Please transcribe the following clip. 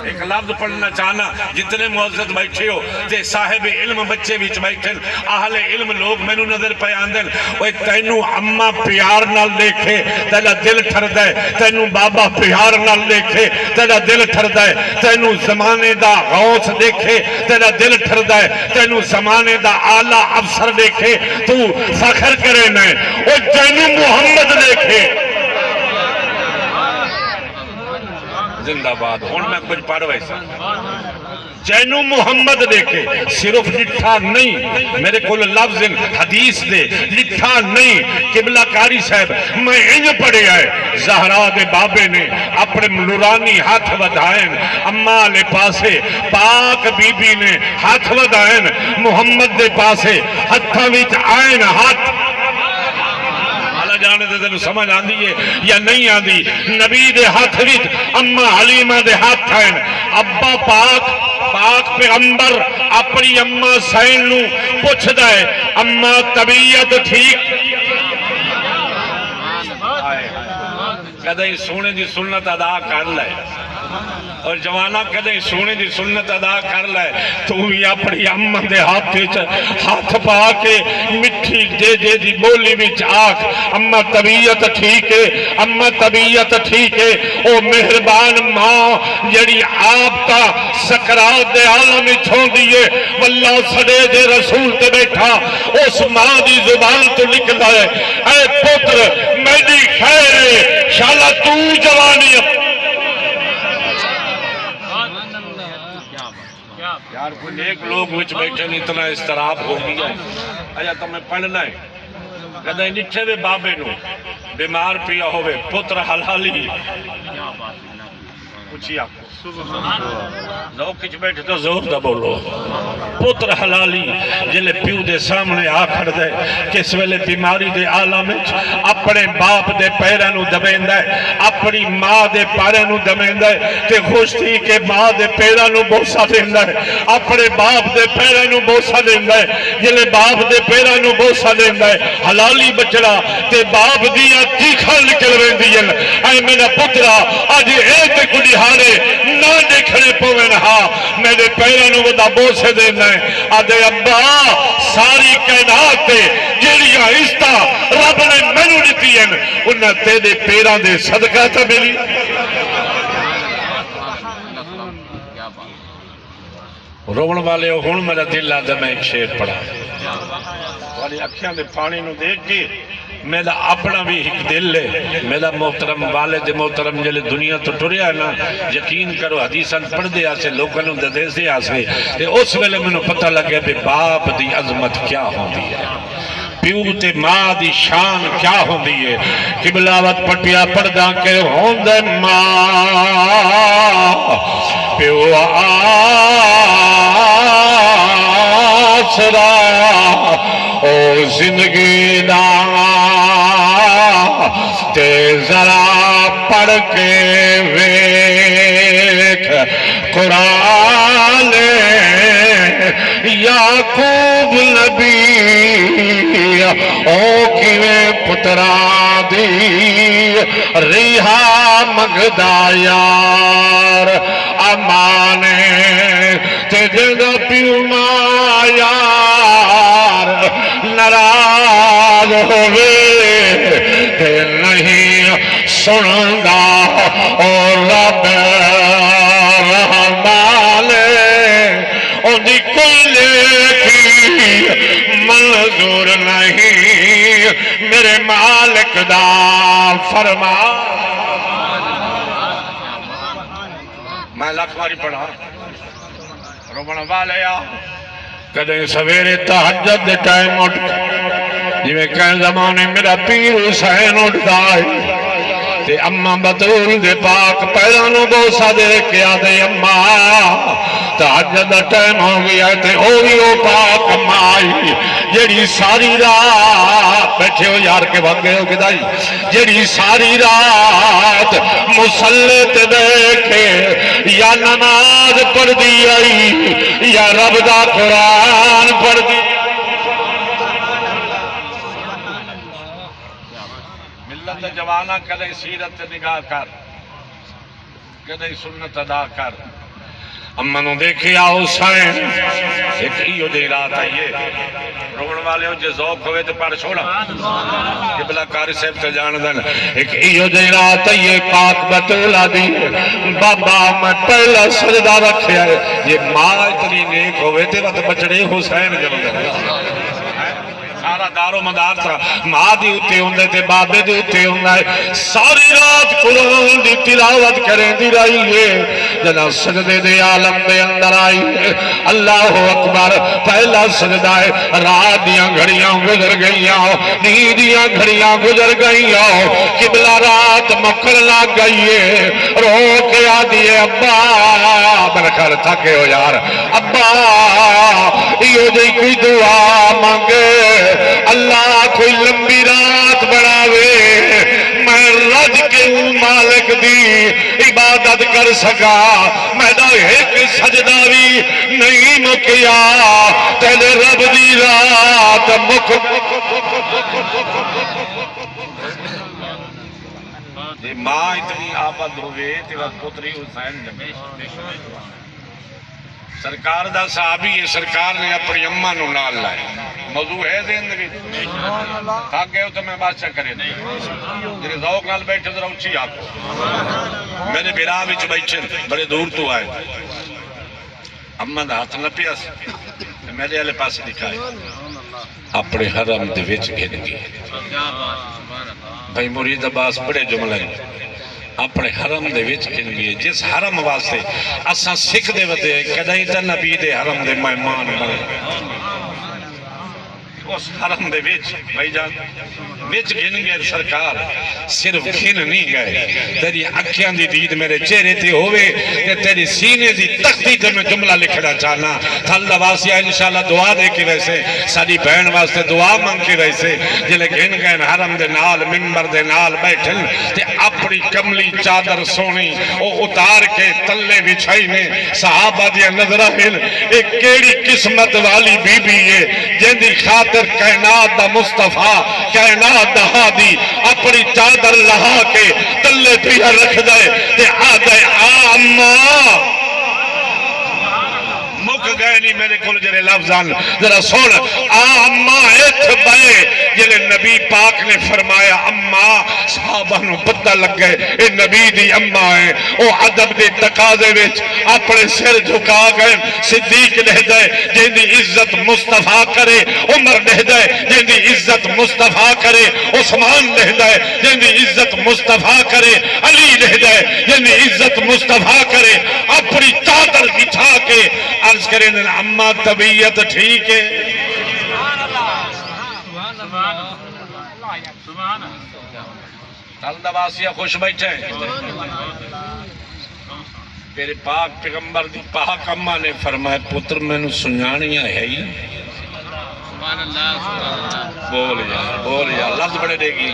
ایک لفظ پڑھنا چاہنا جتنے معزز بیٹھے ہو تے صاحب علم بچے وچ بیٹھن اہل علم لوگ مینوں نظر پہ آندن اوے تینوں اما پیار نال دیکھے تیرا دل ٹھردا ہے تینوں بابا پیار نال دیکھے تیرا دل ٹھردا ہے تینوں زمانے دا غوث دیکھے تیرا دل ٹھردا ہے تینوں زمانے دا اعلی افسر دیکھے تو فخر کرے نہ او تینوں محمد دیکھے زندہ باد ہوں میں کچھ پڑھ ویسا جینو محمد دیکھے صرف لٹھا نہیں میرے کو لفظ حدیث دے لٹھا نہیں قبلہ کاری صاحب میں انج پڑھے آئے زہرا دے بابے نے اپنے نورانی ہاتھ ودھائن اماں لے پاسے پاک بی بی نے ہاتھ ودھائن محمد دے پاسے ہتھاں وچ آئن ہاتھ جانے دے تینوں سمجھ آندی ہے یا نہیں آندی نبی دے ہاتھ وچ اما حلیمہ دے ہاتھ ہیں ابا پاک پیغمبر اپنی اما سین نو پوچھدا ہے اما طبیعت ٹھیک کدیں سونے دی سنت ادا کر لے اور جوانہ کدیں سونے دی سنت ادا کر لے تو بھی اپنی اماں دے ہاتھ پا کے مٹھی دے دی بولی وچ آکھ اماں طبیعت ٹھیک ہے اماں طبیعت ٹھیک ہے او مہربان ماں جڑی آپ کا سکرات دے عالم وچ ہوندی ہے واللہ سڑے دے رسول تے بیٹھا اس ماں دی زبان تو نکلا ہے اے پتر میری خیر ہے شالا تو جوانی یار کوئی نیک لوگ وچ بیٹھے اتنا استراب ہو گیا اجا تمہیں پڑھنا ہے کدیں نٹھے وے بابے نو بیمار پیا ہوئے پتر حلالی پوچھی آپ لوگ کچھ بیٹھے تو زور دا بولو پتر حلالی جلے پیو دے سامنے آکھڑ دے کس ویلے بیماری دے عالم اپنے باپ دے پیرانو دبیندہ ہے اپنی ماں دے پیرانو دبیندہ ہے تے خوش تھی کہ ماں دے پیرانو بوسا دیندہ ہے اپنے باپ دے پیرانو بوسا دیندہ ہے جلے باپ دے پیرانو بوسا دیندہ ہے حلالی بچڑا تے باپ دیا تیکھا نکل رہی ہیں اے میرا پترا آج ایک کڑی ہارے نہ دیکھنے پوین ہاں میرے پیرانو ودا بوسے دینا ہے آدھے ابا ساری کائنات تے جیڑیاں عزتاں رب نے مینوں دتی ہیں انہاں تیرے پیران دے صدقہ تے ملی روਣ والے ہن میرا دل آدھا میں ایک شعر پڑھا والی اکھیاں دے پانی نو دیکھ کے میرا اپنا بھی ایک دل ہے میرا محترم والد محترم جلے دنیا تو ٹریا ہے نا یقین کرو حدیثاں پڑھ دے آسے لوگوں نے دے سے آسے اس ویلے میں نے پتہ لگے کہ باپ دی عظمت کیا ہوندی ہے پیو تے ماں دی شان کیا ہوندی ہے قبلاوت پٹیا پردہ کے ہوندے ماں پیو آسرا او زندگی دا تے ذرا پڑھ کے ویکھ قرآن یعقوب نبی او کیویں پترا دی ریحا مگدا یار امانے تے جدا پیو ماں یار ناراض ہوئے تے نہیں سندا اور رب رحمان اندھی کوئی لیکھی منظور نہیں میرے مالک دا فرما میں لاکھ باری پڑھا رومن والے آ کدیں سویرے تہجد دے ٹائم اٹھ جی میں کہیں زمانے میرا پیر حسین اٹھتا ہے تے اممہ بطول دے پاک پیرانو بوسا دے کے آدھے اممہ تہجد دا ٹائم ہو گیا تے اوہی او پاک مائی جیڑی ساری رات بیٹھے ہو یار کے بھگ گئے ہو کدائی جیڑی ساری رات مسلط دیکھے یا نماز پڑھ دی آئی یا رب دا قرآن پڑھ دی ملت جوانہ کدے سیرت نگاہ کر کدی سنت ادا کر اما نو دیکھیا حسین ایک ایو جی رات آئیے روڑ والے ہو جے ذوق ہوئے تو پڑھ چھوڑا قبلہ کاری صاحب سے جان دن ایک ایو جی رات آئیے پاک بطولہ دی بابا میں پہلا سجدہ رکھیا ہے یہ ماں اتنی نیک ہوئے تھے وقت بچڑے حسین جب دن سارا دارو مدار تھا ماں دی اتے ہوندے تھے بابے دی اتے ہوندے ساری رات قرآن دی تلاوت کریں دی رہی ہے جنا سجدے دے عالم دے اندر آئی ہے اللہ اکبر پہلا سجدہ ہے رات دیاں گھڑیاں گزر گئیاں نیدیاں گھڑیاں گزر گئیاں قبلہ رات مکر لگ گئی ہے رو کے آدھی ہے ابا میرے خیال تھکے ہو یار ابا یہ جی کوئی دعا مانگے اللہ کوئی لمبی رات بڑھاوے میں رج کے مالک دی عبادت کر سکا میں دا ایک سجدہ بھی نہیں مکیا تیرے رب دی رات مک ماں اتنی آباد ہوئے تیرا پتری حسین جمعے سرکار دا صحابی ہے سرکار نے اپنی اممہ نو نال لائے موضوع ہے زندگی تھا گئے ہو تو میں بادشاہ کرے نہیں جنہیں ذوق نال بیٹھے ذرا اچھی آکو میرے بیراہ وچ بیٹھے بڑے دور تو آئے اممہ دا ہاتھ نہ پیاس میرے علیہ پاس دکھائے اپنے حرم دے وچ گھن گئے بھائی مرید عباس بڑے جملے اپنے حرم دے وچ گھن گئے جس حرم واسطے اساں سکھ دے ودے کدائی تا نبی دے حرم دے مہمان بنے اس حرم دے وچ بھائی جان وچ گھن گئے سرکار صرف گھن نہیں گئے تیری اکھیاں دی دید میرے چہرے تے ہوئے کہ تیری سینے دی تختی تے میں جملہ لکھنا چاہنا تھالدہ واسیہ انشاءاللہ دعا دے کے ویسے ساری بہن واسطے دعا مانگ کے ویسے جلے گھن گئے حرم دے نال منبر دے نال بیٹھن تے اپنی کملی چادر سونی او اتار کے تلے بچھائی نے صحابہ دیا نظرہ ہن ایک کیڑی قسمت والی بی بی ہے جن دی خاطر کائنات دا مصطفیٰ کائنات دا ہادی اپنی چادر لہا کے تلے پیا رکھ دے تے آدھے آماں مک گئے نہیں میرے کل جرے لفظان ذرا سن آماں ایتھ بائے جلے نبی پاک نے فرمایا اماں صحابہ نو پتہ لگ گئے اے نبی دی اماں ہے او عدب دے تقاضے وچ اپنے سر جھکا گئے صدیق لہ دے جن دی عزت مصطفیٰ کرے عمر لہ دے جن دی عزت مصطفیٰ کرے عثمان لہ دے جن دی عزت مصطفیٰ کرے علی لہ دے جن دی عزت مصطفیٰ کرے اپنی چادر بچھا کے عرض کریں اماں طبیعت ٹھیک ہے تھالدہ واسیہ خوش بیٹھے میرے پاک پیغمبر دی پاک اماں نے فرمایا پتر میں نے سنیانیاں ہے ہی بول یا لفظ بڑے دے گی